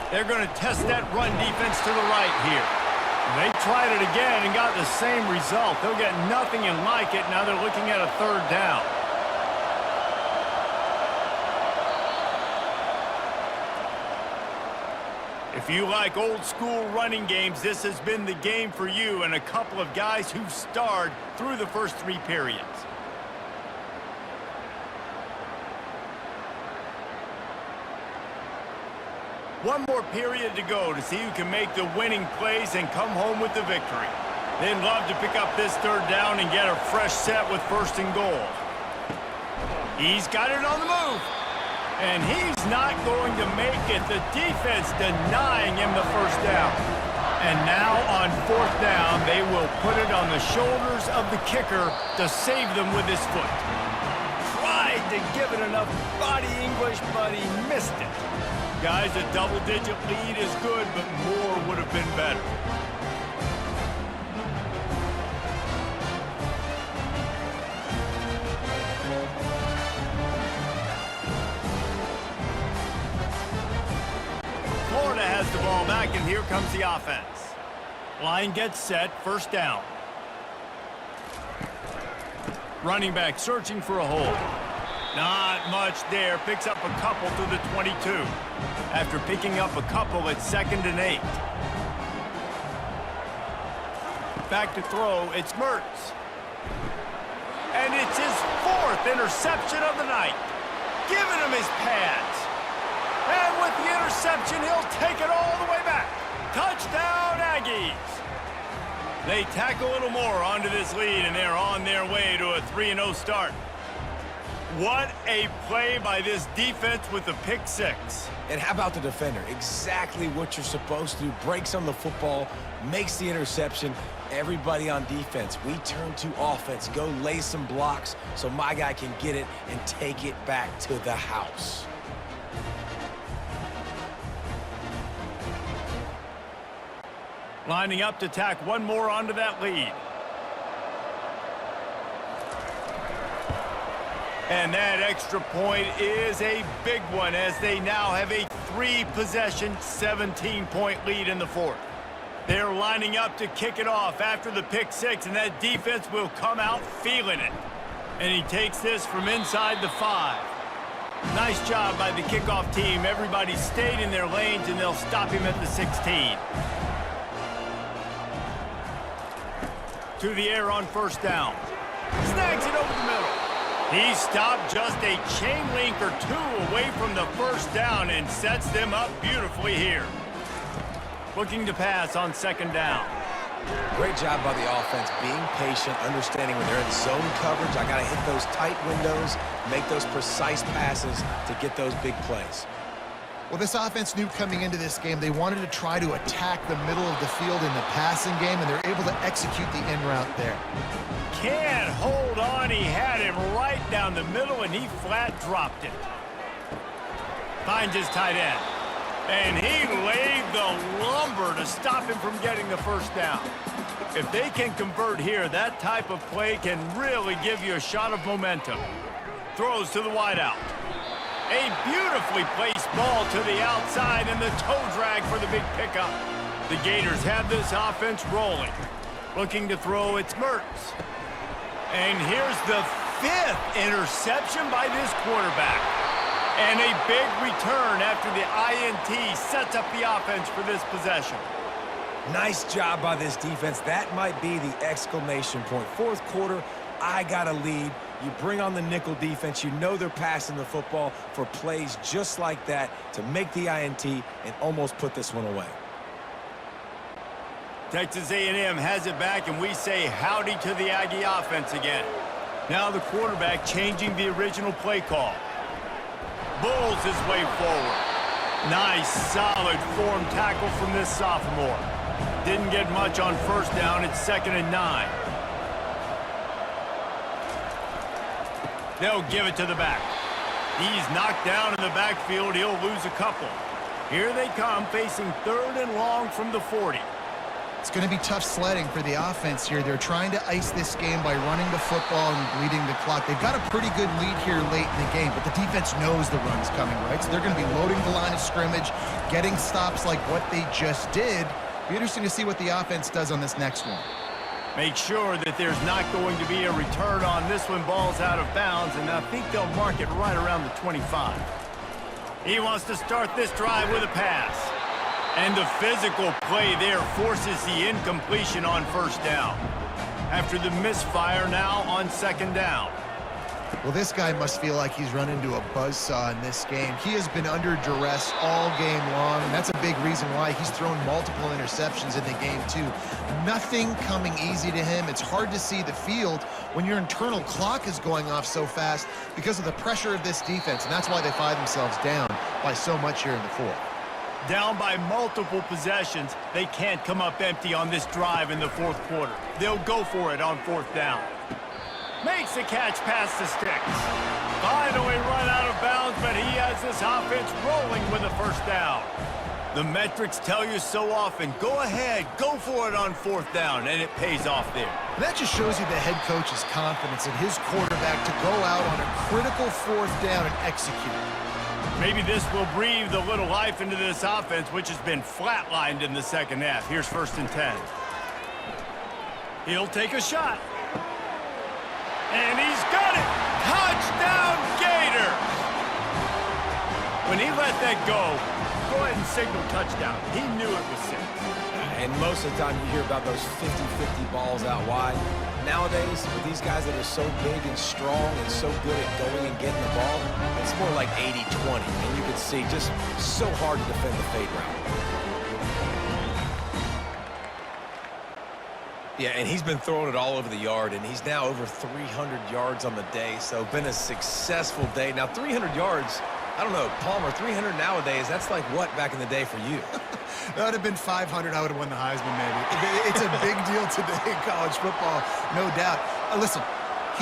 They're going to test that run defense to the right here. They tried it again and got the same result. They'll get nothing and like it. Now they're looking at a 3rd down. If you like old school running games, this has been the game for you and a couple of guys who've starred through the first 3 periods. One more period to go to see who can make the winning plays and come home with the victory. They'd love to pick up this 3rd down and get a fresh set with 1st and goal. He's got it on the move. And he's not going to make it. The defense denying him the first down. And now on 4th down, they will put it on the shoulders of the kicker to save them with his foot. Tried to give it enough body English, but he missed it. Guys, a double-digit lead is good, but more would have been better. Florida has the ball back, and here comes the offense. Line gets set, 1st down. Running back searching for a hole. Not much there. Picks up a couple to the 22. After picking up a couple, it's 2nd and 8. Back to throw. It's Mertz. And it's his 4th interception of the night. Giving him his pads. And with the interception, he'll take it all the way back. Touchdown, Aggies. They tack a little more onto this lead, and they're on their way to a 3-0 start. What a play by this defense with the pick 6. And how about the defender? Exactly what you're supposed to do. Breaks on the football, makes the interception. Everybody on defense, we turn to offense. Go lay some blocks so my guy can get it and take it back to the house. Lining up to tack one more onto that lead. And that extra point is a big one as they now have a 3-possession, 17-point lead in the 4th. They're lining up to kick it off after the pick 6, and that defense will come out feeling it. And he takes this from inside the 5. Nice job by the kickoff team. Everybody stayed in their lanes, and they'll stop him at the 16. To the air on 1st down. Snags it over the middle. He stopped just a chain link or 2 away from the 1st down and sets them up beautifully here. Looking to pass on 2nd down. Great job by the offense, being patient, understanding when they're in zone coverage, I got to hit those tight windows, make those precise passes to get those big plays. Well, this offense knew coming into this game they wanted to try to attack the middle of the field in the passing game, and they're able to execute the in route there. Can't hold on. He had him right down the middle, and he flat dropped it. Finds his tight end. And he laid the lumber to stop him from getting the first down. If they can convert here, that type of play can really give you a shot of momentum. Throws to the wideout. A beautifully placed ball to the outside and the toe drag for the big pickup. The Gators have this offense rolling. Looking to throw, it's Mertz. And here's the 5th interception by this quarterback. And a big return after the INT sets up the offense for this possession. Nice job by this defense. That might be the exclamation point. Fourth quarter, I got a lead. You bring on the nickel defense. You know they're passing the football for plays just like that to make the INT and almost put this one away. Texas A&M has it back, and we say howdy to the Aggie offense again. Now the quarterback changing the original play call. Bulls his way forward. Nice, solid form tackle from this sophomore. Didn't get much on first down. It's 2nd and 9. They'll give it to the back. He's knocked down in the backfield. He'll lose a couple. Here they come, facing 3rd and long from the 40. It's going to be tough sledding for the offense here. They're trying to ice this game by running the football and bleeding the clock. They've got a pretty good lead here late in the game, but the defense knows the run's coming, right? So they're going to be loading the line of scrimmage, getting stops like what they just did. Be interesting to see what the offense does on this next one. Make sure that there's not going to be a return on this one. Ball's out of bounds, and I think they'll mark it right around the 25. He wants to start this drive with a pass. And the physical play there forces the incompletion on first down. After the misfire now on 2nd down. Well, this guy must feel like he's run into a buzzsaw in this game. He has been under duress all game long, and that's a big reason why he's thrown multiple interceptions in the game, too. Nothing coming easy to him. It's hard to see the field when your internal clock is going off so fast because of the pressure of this defense, and that's why they find themselves down by so much here in the 4th. Down by multiple possessions, they can't come up empty on this drive in the 4th quarter. They'll go for it on 4th down. Makes the catch past the sticks. Finally run out of bounds, but he has this offense rolling with a first down. The metrics tell you so often, go ahead, go for it on 4th down, and it pays off there. That just shows you the head coach's confidence in his quarterback to go out on a critical 4th down and execute. Maybe this will breathe a little life into this offense, which has been flatlined in the 2nd half. Here's 1st and 10. He'll take a shot. And he's got it! Touchdown, Gators! When he let that go ahead and signal touchdown. He knew it was 6. And most of the time you hear about those 50-50 balls out wide. Nowadays, with these guys that are so big and strong and so good at going and getting the ball, it's more like 80-20. And you can see just so hard to defend the fade route. Yeah, and he's been throwing it all over the yard, and he's now over 300 yards on the day, so been a successful day. Now, 300 yards, I don't know, Palmer, 300 nowadays, that's like what back in the day for you? That would have been 500. I would have won the Heisman, maybe. It's a big deal today in college football, no doubt. Listen,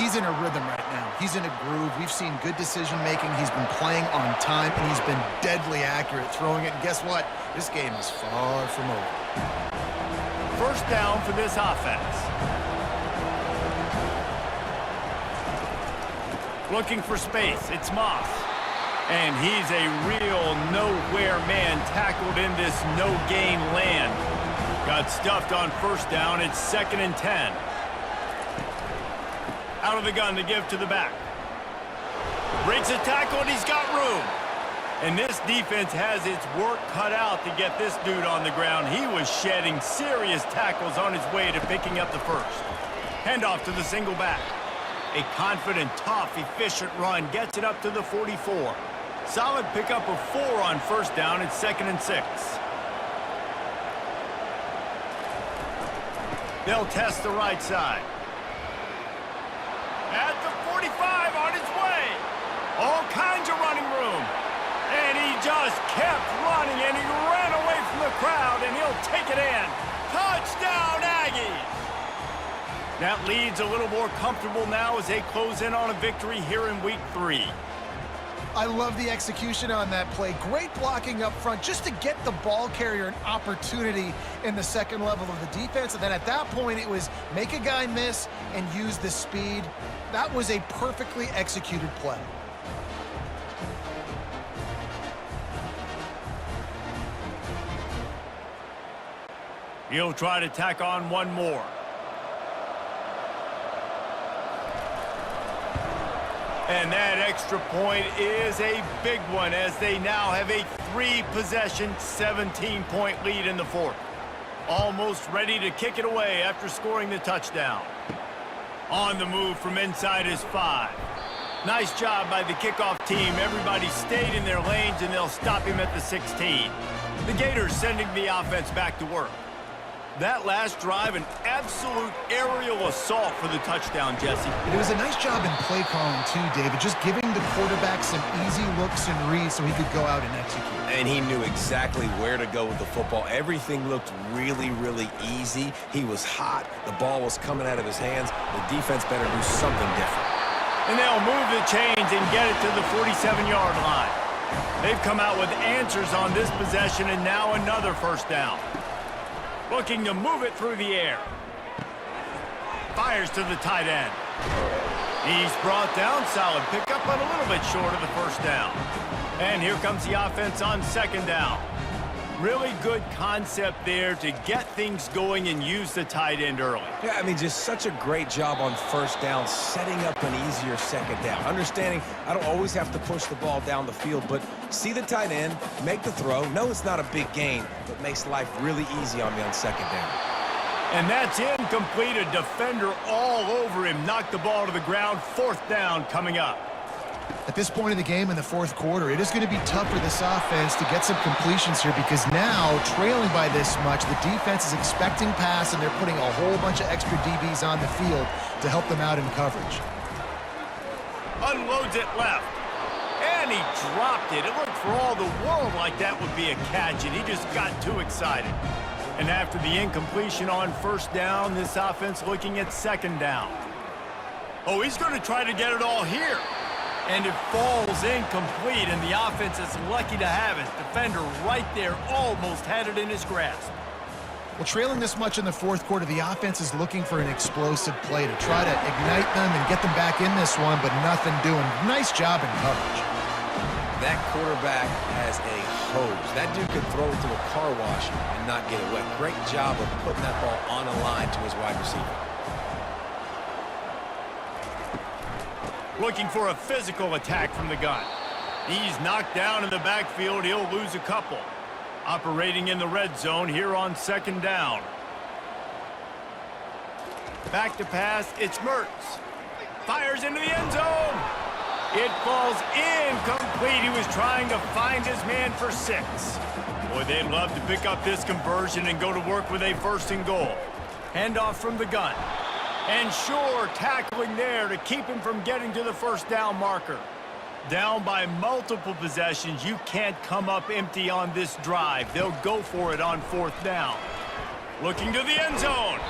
he's in a rhythm right now. He's in a groove. We've seen good decision-making. He's been playing on time, and he's been deadly accurate throwing it. And guess what? This game is far from over. First down for this offense. Looking for space. It's Moss. And he's a real nowhere man tackled in this no-gain land. Got stuffed on first down. It's 2nd and 10. Out of the gun to give to the back. Breaks a tackle, and he's got room. And this defense has its work cut out to get this dude on the ground. He was shedding serious tackles on his way to picking up the first. Handoff to the single back. A confident, tough, efficient run gets it up to the 44. Solid pickup of 4 on first down. It's 2nd and 6. They'll test the right side. At the 45 on his way. All kinds of running room. And he just kept running, and he ran away from the crowd, and he'll take it in. Touchdown, Aggies! That lead's a little more comfortable now as they close in on a victory here in Week 3. I love the execution on that play. Great blocking up front just to get the ball carrier an opportunity in the second level of the defense. And then at that point, it was make a guy miss and use the speed. That was a perfectly executed play. He'll try to tack on one more. And that extra point is a big one as they now have a 3-possession, 17-point lead in the fourth. Almost ready to kick it away after scoring the touchdown. On the move from inside his 5. Nice job by the kickoff team. Everybody stayed in their lanes, and they'll stop him at the 16. The Gators sending the offense back to work. That last drive, an absolute aerial assault for the touchdown, Jesse. It was a nice job in play calling, too, David, just giving the quarterback some easy looks and reads so he could go out and execute. And he knew exactly where to go with the football. Everything looked really, really easy. He was hot. The ball was coming out of his hands. The defense better do something different. And they'll move the chains and get it to the 47-yard line. They've come out with answers on this possession, and now another first down. Looking to move it through the air. Fires to the tight end. He's brought down. Solid pickup, but a little bit short of the first down. And here comes the offense on second down. Really good concept there to get things going and use the tight end early. Yeah, I mean, just such a great job on first down, setting up an easier second down. Understanding I don't always have to push the ball down the field, but see the tight end, make the throw. No, it's not a big gain, but makes life really easy on me on second down. And that's incomplete. A defender all over him. Knocked the ball to the ground. Fourth down coming up. At this point in the game in the fourth quarter, it is going to be tough for this offense to get some completions here because now, trailing by this much, the defense is expecting pass, and they're putting a whole bunch of extra DBs on the field to help them out in coverage. Unloads it left. And he dropped it. It looked for all the world like that would be a catch, and he just got too excited. And after the incompletion on first down, this offense looking at second down. Oh, he's going to try to get it all here. And it falls incomplete, and the offense is lucky to have it. Defender right there almost had it in his grasp. Well, trailing this much in the fourth quarter, the offense is looking for an explosive play to try to ignite them and get them back in this one, but nothing doing. Nice job in coverage. That quarterback has a hose. That dude could throw it to a car wash and not get it wet. Great job of putting that ball on a line to his wide receiver. Looking for a physical attack from the gun. He's knocked down in the backfield. He'll lose a couple. Operating in the red zone here on second down. Back to pass. It's Mertz. Fires into the end zone. It falls incomplete. He was trying to find his man for 6. Boy, they'd love to pick up this conversion and go to work with a first and goal. Handoff from the gun. And sure, tackling there to keep him from getting to the first down marker. Down by multiple possessions, you can't come up empty on this drive. They'll go for it on fourth down. Looking to the end zone.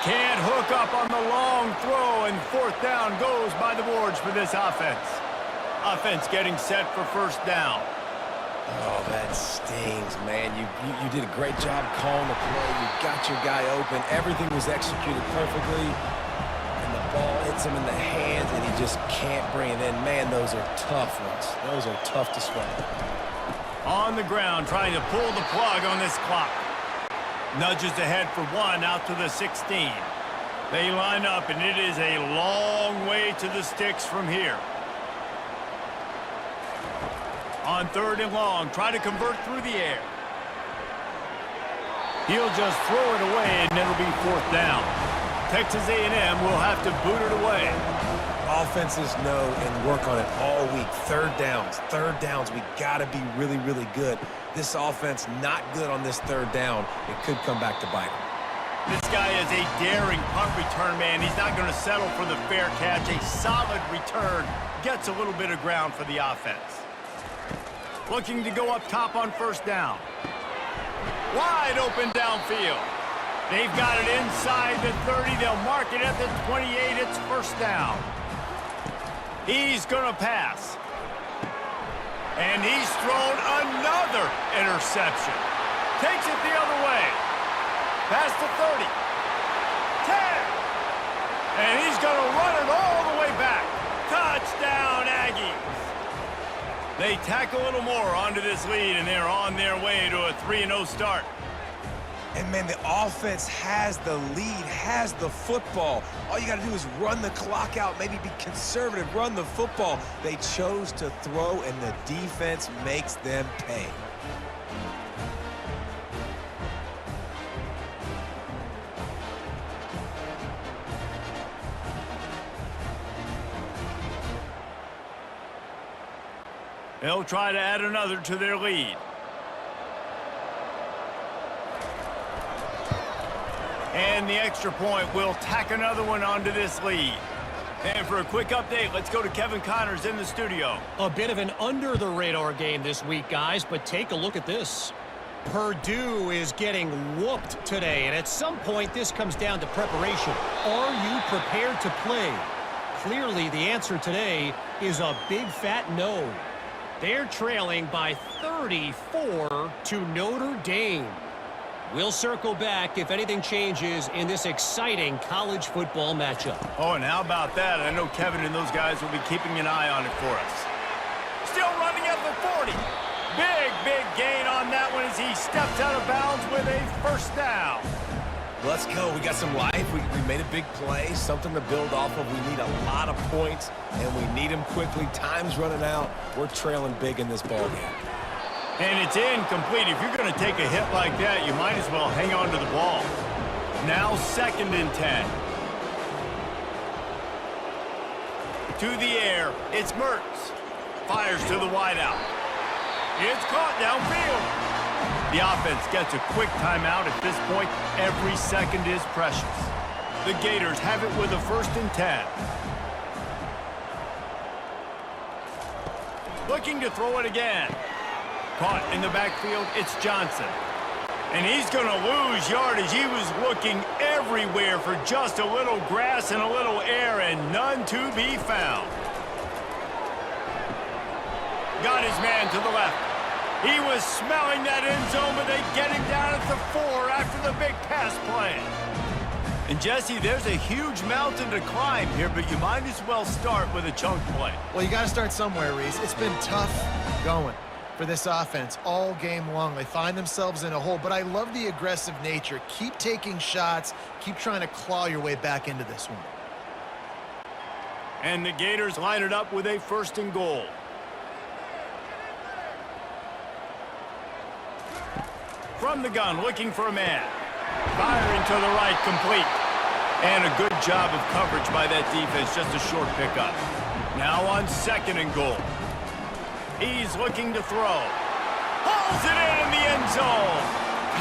Can't hook up on the long throw, and fourth down goes by the boards for this offense. Offense getting set for first down. Oh, that stings, man. You did a great job calling the play. You got your guy open. Everything was executed perfectly. And the ball hits him in the hands, and he just can't bring it in. Man, those are tough ones. Those are tough to swallow. On the ground, trying to pull the plug on this clock. Nudges ahead for 1 out to the 16. They line up, and it is a long way to the sticks from here. On third and long, try to convert through the air. He'll just throw it away, and it'll be fourth down. Texas A&M will have to boot it away. Offenses know and work on it all week. Third downs. We got to be really, really good. This offense not good on this third down. It could come back to bite him. This guy is a daring punt return man. He's not going to settle for the fair catch. A solid return. Gets a little bit of ground for the offense. Looking to go up top on first down. Wide open downfield. They've got it inside the 30. They'll mark it at the 28. It's first down. He's going to pass. And he's thrown another interception. Takes it the other way. Past the 30. 10. And he's going to run it all the way back. Touchdown, Aggies. They tack a little more onto this lead, and they're on their way to a 3-0 start. And, man, the offense has the lead, has the football. All you got to do is run the clock out, maybe be conservative, run the football. They chose to throw, and the defense makes them pay. They'll try to add another to their lead. And the extra point will tack another one onto this lead. And for a quick update, let's go to Kevin Connors in the studio. A bit of an under-the-radar game this week, guys, but take a look at this. Purdue is getting whooped today, and at some point this comes down to preparation. Are you prepared to play? Clearly the answer today is a big fat no. They're trailing by 34 to Notre Dame. We'll circle back if anything changes in this exciting college football matchup. Oh, and how about that? I know Kevin and those guys will be keeping an eye on it for us. Still running at the 40. Big gain on that one as he steps out of bounds with a first down. Let's go. We got some life. We made a big play, something to build off of. We need a lot of points, and we need them quickly. Time's running out. We're trailing big in this ballgame. And it's incomplete. If you're going to take a hit like that, you might as well hang on to the ball. Now 2nd and 10. To the air, it's Mertz. Fires to the wideout. It's caught downfield. The offense gets a quick timeout at this point. Every second is precious. The Gators have it with a 1st and 10. Looking to throw it again. Caught in the backfield, it's Johnson. And he's going to lose yardage. He was looking everywhere for just a little grass and a little air, and none to be found. Got his man to the left. He was smelling that end zone, but they get him down at the 4 after the big pass play. And, Jesse, there's a huge mountain to climb here, but you might as well start with a chunk play. Well, you got to start somewhere, Reese. It's been tough going for this offense all game long. They find themselves in a hole, but I love the aggressive nature. Keep taking shots. Keep trying to claw your way back into this one. And the Gators line it up with a 1st and goal. From the gun, looking for a man. Firing to the right, complete. And a good job of coverage by that defense, just a short pickup. Now on 2nd and goal. He's looking to throw. Hauls it in the end zone.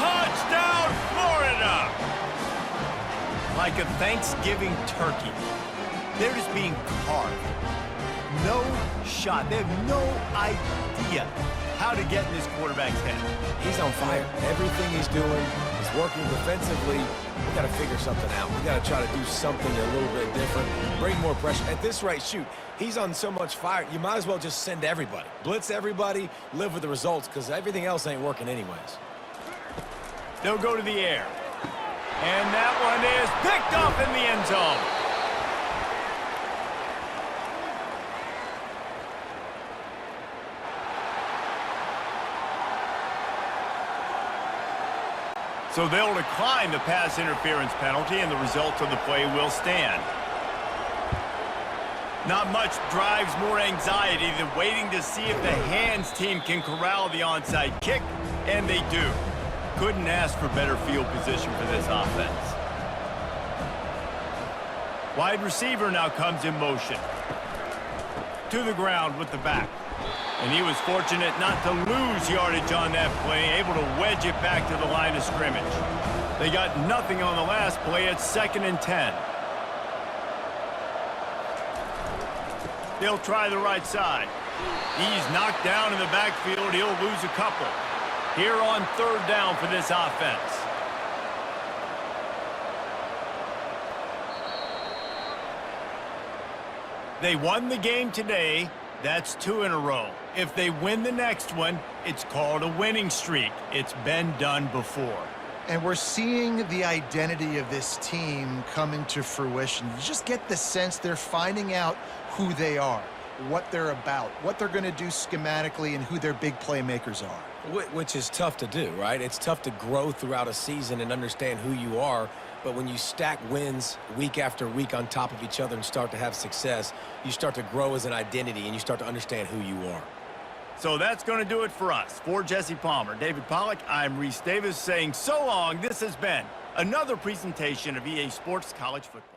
Touchdown, Florida. Like a Thanksgiving turkey. They're just being carved. No shot. They have no idea how to get in this quarterback's head. He's on fire. Everything he's doing is working defensively. We got to figure something out. We got to try to do something a little bit different, bring more pressure. At this rate, shoot, he's on so much fire, you might as well just send everybody. Blitz everybody, live with the results, because everything else ain't working anyways. They'll go to the air. And that one is picked up in the end zone. So they'll decline the pass interference penalty, and the result of the play will stand. Not much drives more anxiety than waiting to see if the hands team can corral the onside kick, and they do. Couldn't ask for better field position for this offense. Wide receiver now comes in motion. To the ground with the back. And he was fortunate not to lose yardage on that play, able to wedge it back to the line of scrimmage. They got nothing on the last play. It's 2nd and 10. They'll try the right side. He's knocked down in the backfield. He'll lose a couple. Here on 3rd down for this offense. They won the game today. That's 2 in a row. If they win the next one, it's called a winning streak. It's been done before. And we're seeing the identity of this team come into fruition. You just get the sense they're finding out who they are, what they're about, what they're going to do schematically, and who their big playmakers are. Which is tough to do, right? It's tough to grow throughout a season and understand who you are. But when you stack wins week after week on top of each other and start to have success, you start to grow as an identity and you start to understand who you are. So that's going to do it for us. For Jesse Palmer, David Pollack, I'm Reese Davis saying so long. This has been another presentation of EA Sports College Football.